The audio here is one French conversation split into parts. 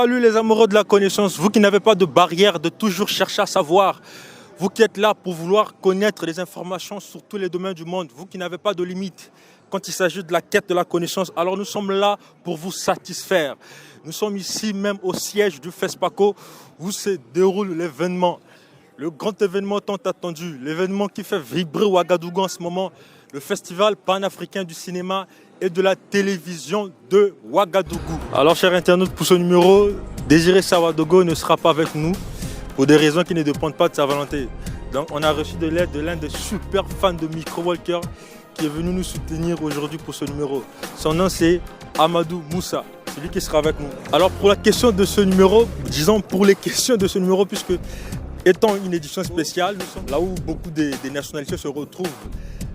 Salut les amoureux de la connaissance, vous qui n'avez pas de barrière de toujours chercher à savoir, vous qui êtes là pour vouloir connaître les informations sur tous les domaines du monde, vous qui n'avez pas de limite quand il s'agit de la quête de la connaissance, alors nous sommes là pour vous satisfaire. Nous sommes ici même au siège du FESPACO où se déroule l'événement, le grand événement tant attendu, l'événement qui fait vibrer Ouagadougou en ce moment, le festival panafricain du cinéma et de la télévision de Ouagadougou. Alors chers internautes, pour ce numéro, Désiré Sawadogo ne sera pas avec nous pour des raisons qui ne dépendent pas de sa volonté. Donc on a reçu de l'aide de l'un des super fans de Micro Walker qui est venu nous soutenir aujourd'hui pour ce numéro. Son nom c'est Amadou Moussa, c'est lui qui sera avec nous. Alors pour la question de ce numéro, disons pour les questions de ce numéro, puisque étant une édition spéciale, nous sommes là où beaucoup des nationalités se retrouvent.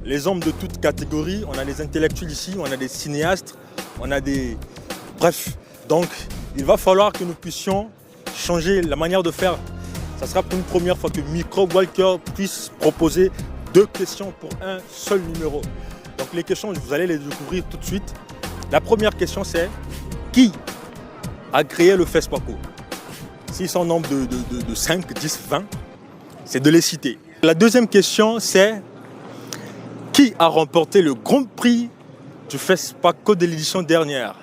Les hommes de toutes catégories, on a des intellectuels ici, on a des cinéastes, on a des... Bref, donc il va falloir que nous puissions changer la manière de faire. Ça sera pour une première fois que Micro Walker puisse proposer 2 questions pour un seul numéro. Donc les questions, vous allez les découvrir tout de suite. La première question c'est, qui a créé le FESPACO? S'ils sont en nombre de 5, 10, 20, c'est de les citer. La deuxième question c'est, qui a remporté le grand prix du FESPACO de l'édition dernière,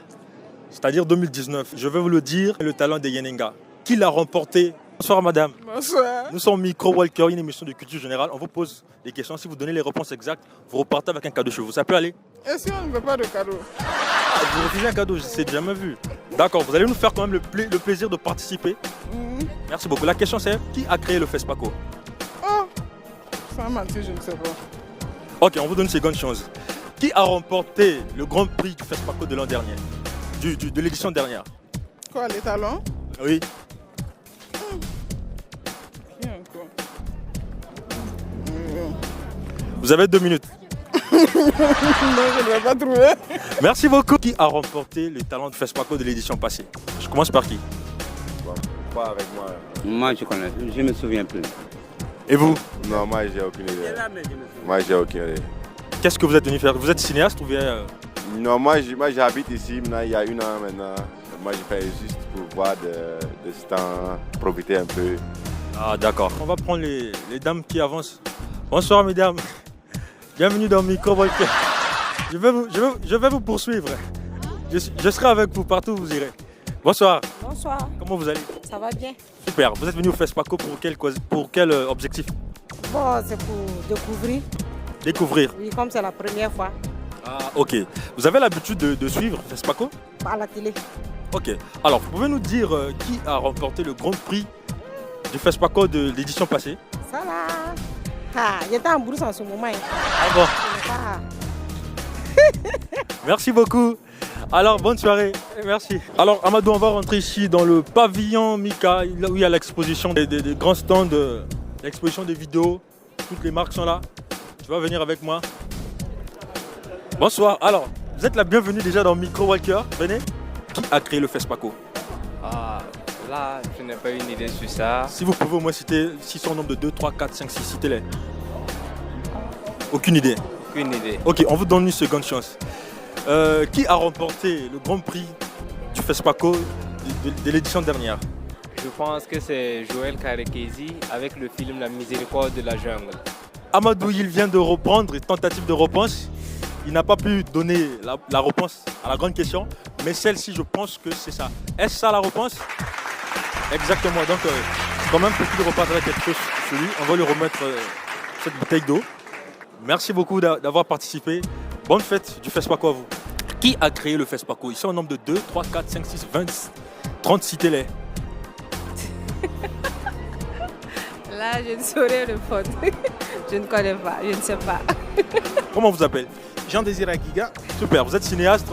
c'est-à-dire 2019? Je vais vous le dire, le talent des Yenenga. Qui l'a remporté? Bonsoir madame. Bonsoir. Nous sommes Micro Walker, une émission de culture générale. On vous pose des questions. Si vous donnez les réponses exactes, vous repartez avec un cadeau chez vous. Ça peut aller? Est-ce qu'on ne veut pas de cadeau? Vous refusez un cadeau, je sais jamais vu. D'accord, vous allez nous faire quand même le plaisir de participer. Merci beaucoup. La question c'est, qui a créé le FESPACO? Oh, sans mentir, je ne sais pas. Ok, on vous donne une seconde chance. Qui a remporté le grand prix du FESPACO de l'an dernier, de l'édition dernière? Quoi, les talons? Oui. Qui encore? Vous avez 2 minutes. Non, je ne vais pas trouver. Merci beaucoup. Qui a remporté le talent de FESPACO de l'édition passée? Je commence par qui? Bon, pas avec moi. Moi, je connais, je me souviens plus. Et vous? Non, moi, j'ai aucune idée. Moi, j'ai aucune idée. Qu'est-ce que vous êtes venu faire? Vous êtes cinéaste ou bien... Non, moi, j'habite ici maintenant, il y a 1 an maintenant. Moi, je fais juste pour voir de ce temps, profiter un peu. Ah d'accord. On va prendre les dames qui avancent. Bonsoir mesdames. Bienvenue dans Micro Walker. Je vais vous poursuivre. Je serai avec vous partout où vous irez. Bonsoir. Bonsoir, Comment vous allez? ça va bien? Super. Vous êtes venu au FESPACO pour quel objectif? Bon, c'est pour découvrir, Découvrir. oui, comme c'est la première fois, Ah ok. Vous avez l'habitude de suivre FESPACO? à la télé. Ok. Alors, vous pouvez nous dire qui a remporté le grand prix du FESPACO de l'édition passée? Ça va? Ah, j'étais en brousse en ce moment. Hein. Ah bon. Ah, Merci beaucoup. Alors, bonne soirée. Et merci. Alors, Amadou, on va rentrer ici dans le pavillon Mika, là où il y a l'exposition des grands stands, l'exposition des vidéos. Toutes les marques sont là. Tu vas venir avec moi. Bonsoir. Alors, vous êtes la bienvenue déjà dans Micro Walker. Venez. Qui a créé le FESPACO? Ah, là, je n'ai pas une idée sur ça. Si vous pouvez au moins citer, si son nombre de 2, 3, 4, 5, 6, citez-les. Aucune idée. Aucune idée. Ok, on vous donne une seconde chance. Qui a remporté le grand prix du FESPACO de l'édition dernière? Je pense que c'est Joël Karekezi avec le film La Miséricorde de la jungle. Amadou, il vient de reprendre une tentative de réponse. Il n'a pas pu donner la réponse à la grande question, mais celle-ci, je pense que c'est ça. Est-ce ça la réponse? Exactement. Donc, quand même, pour qu'il reparte avec quelque chose sur lui, on va lui remettre cette bouteille d'eau. Merci beaucoup d'avoir participé. Bonne fête du FESPACO à vous. Qui a créé le FESPACO? Ici, en nombre de 2, 3, 4, 5, 6, 20, 30, citez-les. là, je ne saurais répondre. Je ne connais pas, je ne sais pas. Comment on vous appelle? Jean-Désiré Aguiga. Super, vous êtes cinéaste,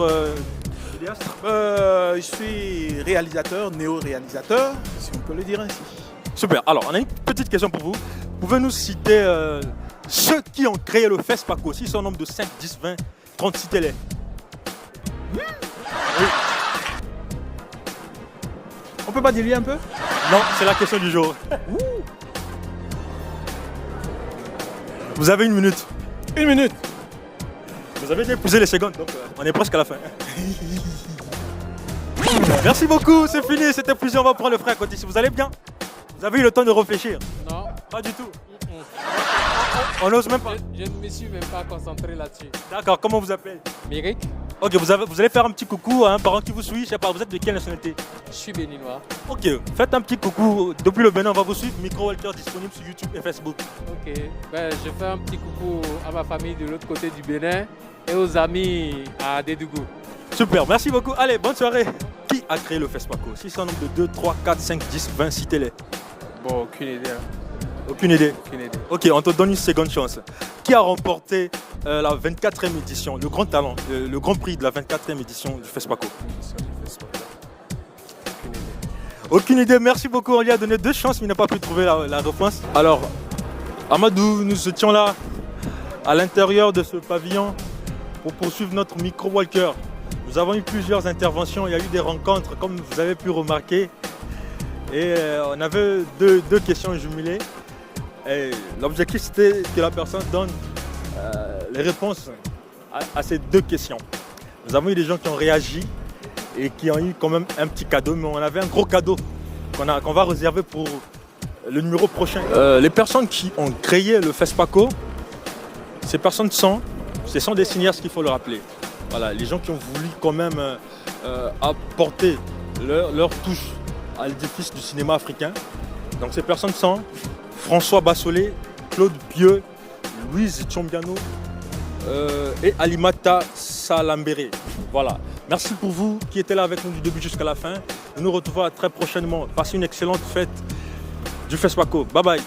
Je suis réalisateur, néo-réalisateur, si on peut le dire ainsi. Super, alors on a une petite question pour vous. Pouvez-nous citer ceux qui ont créé le FESPACO? S'ils sont en nombre de 5, 10, 20, 30, citez-les. Oui. On peut pas diluer un peu? Non, c'est la question du jour. Vous avez 1 minute. 1 minute. Vous avez déjà épousé les secondes, donc on est presque à la fin. Merci beaucoup, c'est fini, c'était plusieurs. On va prendre le frère à côté. Si vous allez bien, vous avez eu le temps de réfléchir? Non. Pas du tout. On n'ose même pas. Je ne me suis même pas concentré là-dessus. D'accord, comment vous appelez? Méric, Ok, vous allez faire un petit coucou à un parent qui vous suit. Je sais pas, vous êtes de quelle nationalité? je suis béninois. Ok, faites un petit coucou. Depuis le Bénin, on va vous suivre. Micro Walker disponible sur YouTube et Facebook. Ok. Ben, je fais un petit coucou à ma famille de l'autre côté du Bénin et aux amis à Dédougou. Super, merci beaucoup. Allez, bonne soirée. Qui a créé le FESPACO? Si c'est un nombre de 2, 3, 4, 5, 10, 20, citez-les. Bon, aucune idée. Aucune idée. Aucune idée. Ok, on te donne une seconde chance. Qui a remporté la 24e édition, le grand talent, le grand prix de la 24e édition du FESPACO? Aucune idée. Aucune idée, merci beaucoup. On lui a donné 2 chances, mais il n'a pas pu trouver la réponse. Alors, Amadou, nous étions là, à l'intérieur de ce pavillon, pour poursuivre notre micro-walker. Nous avons eu plusieurs interventions, il y a eu des rencontres, comme vous avez pu remarquer. Et on avait deux questions jumelées. Et l'objectif, c'était que la personne donne les réponses à ces 2 questions. Nous avons eu des gens qui ont réagi et qui ont eu quand même un petit cadeau, mais on avait un gros cadeau qu'on va réserver pour le numéro prochain. Les personnes qui ont créé le FESPACO, ces personnes ce sont des cinéastes qu'il faut le rappeler. Voilà, les gens qui ont voulu quand même apporter leur touche à l'édifice du cinéma africain. Donc ces personnes sont François Bassolé, Claude Pieux, Louise Tchombiano et Alimata Salambéré. Voilà. Merci pour vous qui étiez là avec nous du début jusqu'à la fin. Nous nous retrouvons très prochainement. Passez une excellente fête du FESPACO. Bye bye.